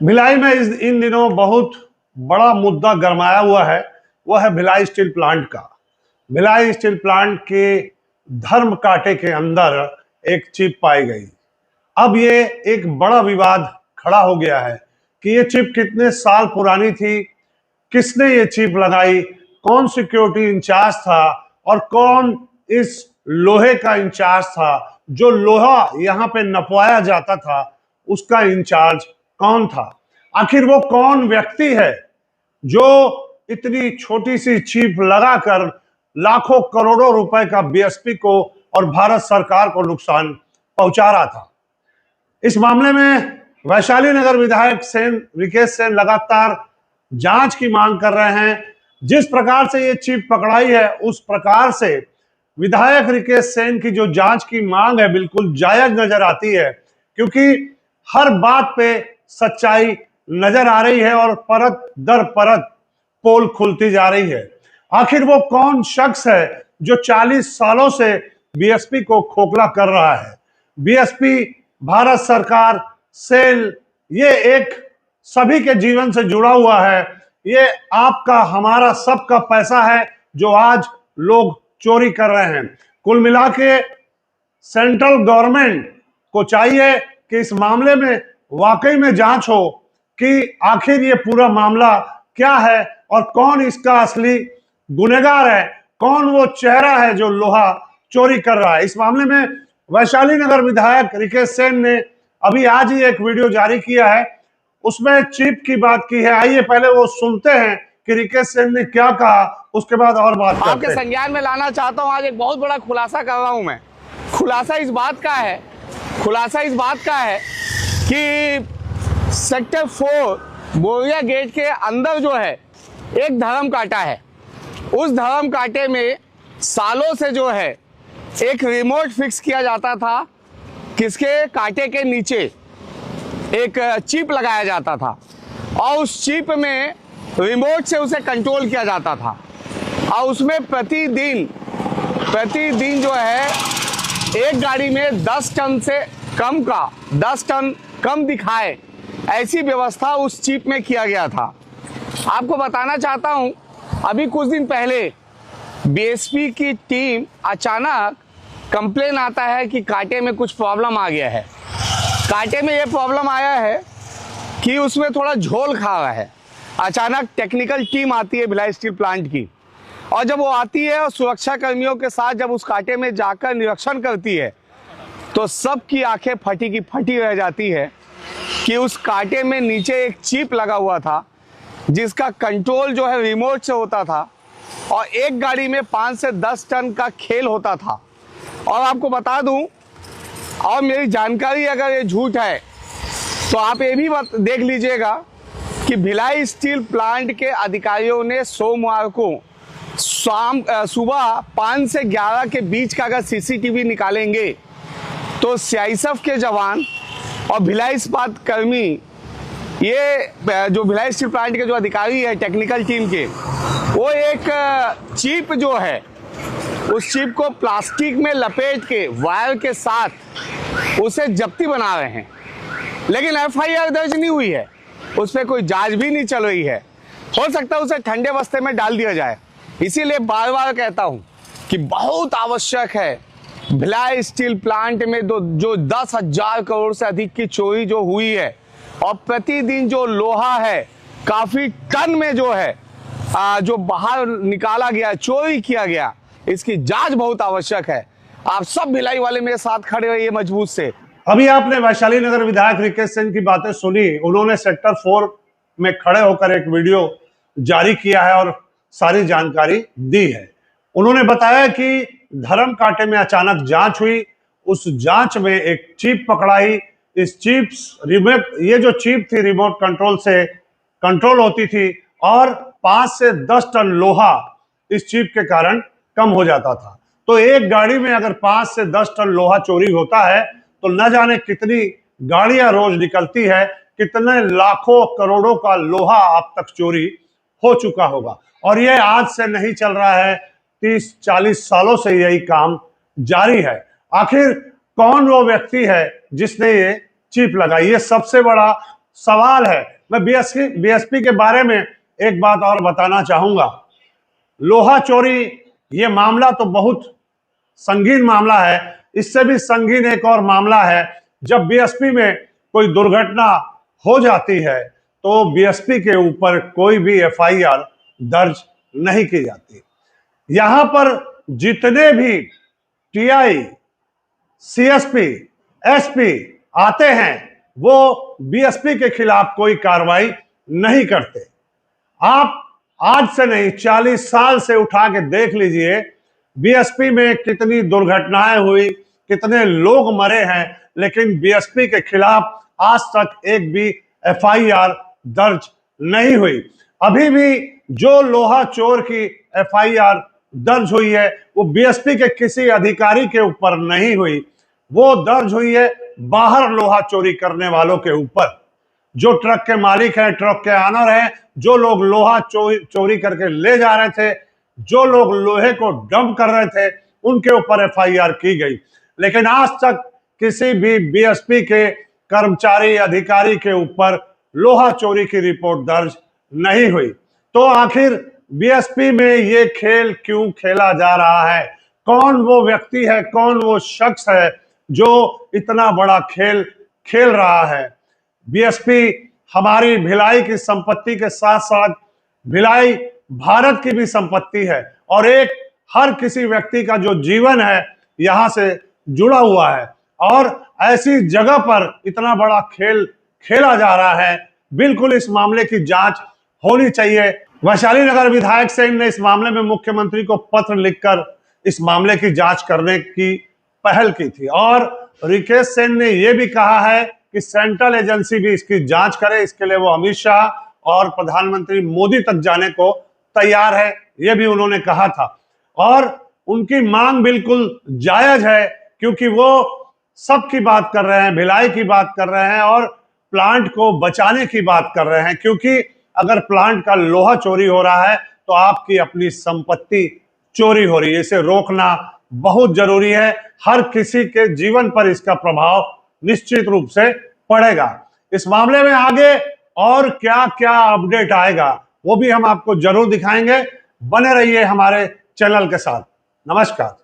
भिलाई में इन दिनों बहुत बड़ा मुद्दा गरमाया हुआ है। वह है भिलाई स्टील प्लांट का। भिलाई स्टील प्लांट के धर्म कांटे के अंदर एक चिप पाई गई। अब ये एक बड़ा विवाद खड़ा हो गया है कि ये चिप कितने साल पुरानी थी, किसने ये चिप लगाई, कौन सिक्योरिटी इंचार्ज था और कौन इस लोहे का इंचार्ज था। जो लोहा यहाँ पे नपवाया जाता था उसका इंचार्ज कौन था। आखिर वो कौन व्यक्ति है जो इतनी छोटी सी चिप लगाकर लाखों करोड़ों रुपए का बीएसपी को और भारत सरकार को नुकसान पहुंचा रहा था। इस मामले में वैशाली नगर विधायक रिकेश सेन लगातार जांच की मांग कर रहे हैं। जिस प्रकार से ये चिप पकड़ाई है उस प्रकार से विधायक रिकेश सेन की जो जांच की मांग है बिल्कुल जायज नजर आती है, क्योंकि हर बात पे सच्चाई नजर आ रही है और परत दर परत पोल खुलती जा रही है। आखिर वो कौन शख्स है जो 40 सालों से बीएसपी को खोखला कर रहा है। बीएसपी, भारत सरकार, सेल, ये एक सभी के जीवन से जुड़ा हुआ है। ये आपका हमारा सबका पैसा है जो आज लोग चोरी कर रहे हैं। कुल मिला के सेंट्रल गवर्नमेंट को चाहिए कि इस मामले में वाकई में जांच हो कि आखिर ये पूरा मामला क्या है और कौन इसका असली गुनहगार है, कौन वो चेहरा है जो लोहा चोरी कर रहा है। इस मामले में वैशाली नगर विधायक रिकेश सेन ने अभी आज ही एक वीडियो जारी किया है, उसमें चिप की बात की है। आइए पहले वो सुनते हैं कि रिकेश सेन ने क्या कहा, उसके बाद और बात करते हैं। आपके संज्ञान में लाना चाहता हूं। आज एक बहुत बड़ा खुलासा कर रहा हूं मैं। खुलासा इस बात का है कि सेक्टर 4 बोरिया गेट के अंदर जो है एक धर्म कांटा है। उस धर्म कांटे में सालों से जो है एक रिमोट फिक्स किया जाता था, किसके कांटे के नीचे एक चिप लगाया जाता था और उस चिप में रिमोट से उसे कंट्रोल किया जाता था और उसमें प्रतिदिन जो है एक गाड़ी में 10 टन से कम का 10 टन कम दिखाए, ऐसी व्यवस्था उस चिप में किया गया था। आपको बताना चाहता हूं, अभी कुछ दिन पहले बीएसपी की टीम अचानक कंप्लेन आता है कि कांटे में कुछ प्रॉब्लम आ गया है। कांटे में ये प्रॉब्लम आया है कि उसमें थोड़ा झोल खा रहा है। अचानक टेक्निकल टीम आती है भिलाई स्टील प्लांट की, और जब वो आती है और सुरक्षा कर्मियों के साथ जब उस कांटे में जाकर निरीक्षण करती है तो सबकी आंखें फटी की फटी रह जाती है कि उस कांटे में नीचे एक चिप लगा हुआ था जिसका कंट्रोल जो है रिमोट से होता था और एक गाड़ी में 5 से 10 टन का खेल होता था। और आपको बता दूं, और मेरी जानकारी अगर ये झूठ है तो आप ये भी देख लीजिएगा कि भिलाई स्टील प्लांट के अधिकारियों ने सोमवार को सुबह 5 से 11 के बीच का अगर सीसीटीवी निकालेंगे तो सीआईएसएफ के जवान और भिलाई इस्पात कर्मी, ये जो भिलाई स्टील प्लांट के जो अधिकारी है टेक्निकल टीम के, वो एक चिप जो है उस चिप को प्लास्टिक में लपेट के वायर के साथ उसे जब्ती बना रहे हैं। लेकिन एफआईआर दर्ज नहीं हुई है, उस पर कोई जांच भी नहीं चल रही है। हो सकता है उसे ठंडे बस्ते में डाल दिया जाए। इसीलिए बार बार कहता हूं कि बहुत आवश्यक है भिलाई स्टील प्लांट में जो 10,000 करोड़ से अधिक की चोरी जो हुई है और प्रतिदिन जो लोहा है काफी टन में जो है जो बाहर निकाला गया, चोरी किया गया, इसकी जांच बहुत आवश्यक है। आप सब भिलाई वाले मेरे साथ खड़े रहिए मजबूत से। अभी आपने वैशाली नगर विधायक रिकेश सेन की बातें सुनी। उन्होंने सेक्टर 4 में खड़े होकर एक वीडियो जारी किया है और सारी जानकारी दी है। उन्होंने बताया कि धर्म कांटे में अचानक जांच हुई, उस जांच में एक चिप पकड़ाई। इस ये जो चिप थी रिमोट कंट्रोल से कंट्रोल होती थी और 5 से 10 टन लोहा इस चिप के कारण कम हो जाता था। तो एक गाड़ी में अगर 5 से 10 टन लोहा चोरी होता है तो न जाने कितनी गाड़ियां रोज निकलती है, कितने लाखों करोड़ों का लोहा अब तक चोरी हो चुका होगा। और यह आज से नहीं चल रहा है, 30-40 सालों से यही काम जारी है। आखिर कौन वो व्यक्ति है जिसने ये चिप लगाई? ये सबसे बड़ा सवाल है। मैं बीएसपी के बारे में एक बात और बताना चाहूंगा। लोहा चोरी ये मामला तो बहुत संगीन मामला है। इससे भी संगीन एक और मामला है, जब बीएसपी में कोई दुर्घटना हो जाती है तो बीएसपी के ऊपर कोई भी एफआईआर दर्ज नहीं की जाती। यहां पर जितने भी टीआई, सीएसपी, एसपी आते हैं वो बीएसपी के खिलाफ कोई कार्रवाई नहीं करते। आप आज से नहीं 40 साल से उठा के देख लीजिए, बीएसपी में कितनी दुर्घटनाएं हुई, कितने लोग मरे हैं, लेकिन बीएसपी के खिलाफ आज तक एक भी एफआईआर दर्ज नहीं हुई। अभी भी जो लोहा चोर की एफआईआर दर्ज हुई है वो बीएसपी के किसी अधिकारी के ऊपर नहीं हुई, वो दर्ज हुई है बाहर लोहा चोरी करने वालों के ऊपर। जो ट्रक के मालिक हैं, ट्रक के ऑनर हैं, जो लोग लोहा चोरी करके ले जा रहे थे, जो लोग लोहे को डंप कर रहे थे, उनके ऊपर एफआईआर की गई। लेकिन आज तक किसी भी बीएसपी के कर्मचारी, अधिकारी के ऊपर लोहा चोरी की रिपोर्ट दर्ज नहीं हुई। तो आखिर बीएसपी में ये खेल क्यों खेला जा रहा है? कौन वो व्यक्ति है, कौन वो शख्स है जो इतना बड़ा खेल खेल रहा है? बीएसपी हमारी भिलाई की संपत्ति के साथ साथ भिलाई भारत की भी संपत्ति है और एक हर किसी व्यक्ति का जो जीवन है यहां से जुड़ा हुआ है। और ऐसी जगह पर इतना बड़ा खेल खेला जा रहा है, बिल्कुल इस मामले की जांच होनी चाहिए। वैशाली नगर विधायक सेन ने इस मामले में मुख्यमंत्री को पत्र लिखकर इस मामले की जांच करने की पहल की थी और रिकेश सेन ने यह भी कहा है कि सेंट्रल एजेंसी भी इसकी जांच करे। इसके लिए वो अमित शाह और प्रधानमंत्री मोदी तक जाने को तैयार है, यह भी उन्होंने कहा था। और उनकी मांग बिल्कुल जायज है क्योंकि वो सबकी बात कर रहे हैं, भिलाई की बात कर रहे हैं और प्लांट को बचाने की बात कर रहे हैं। क्योंकि अगर प्लांट का लोहा चोरी हो रहा है तो आपकी अपनी संपत्ति चोरी हो रही है। इसे रोकना बहुत जरूरी है। हर किसी के जीवन पर इसका प्रभाव निश्चित रूप से पड़ेगा। इस मामले में आगे और क्या क्या अपडेट आएगा वो भी हम आपको जरूर दिखाएंगे। बने रहिए हमारे चैनल के साथ। नमस्कार।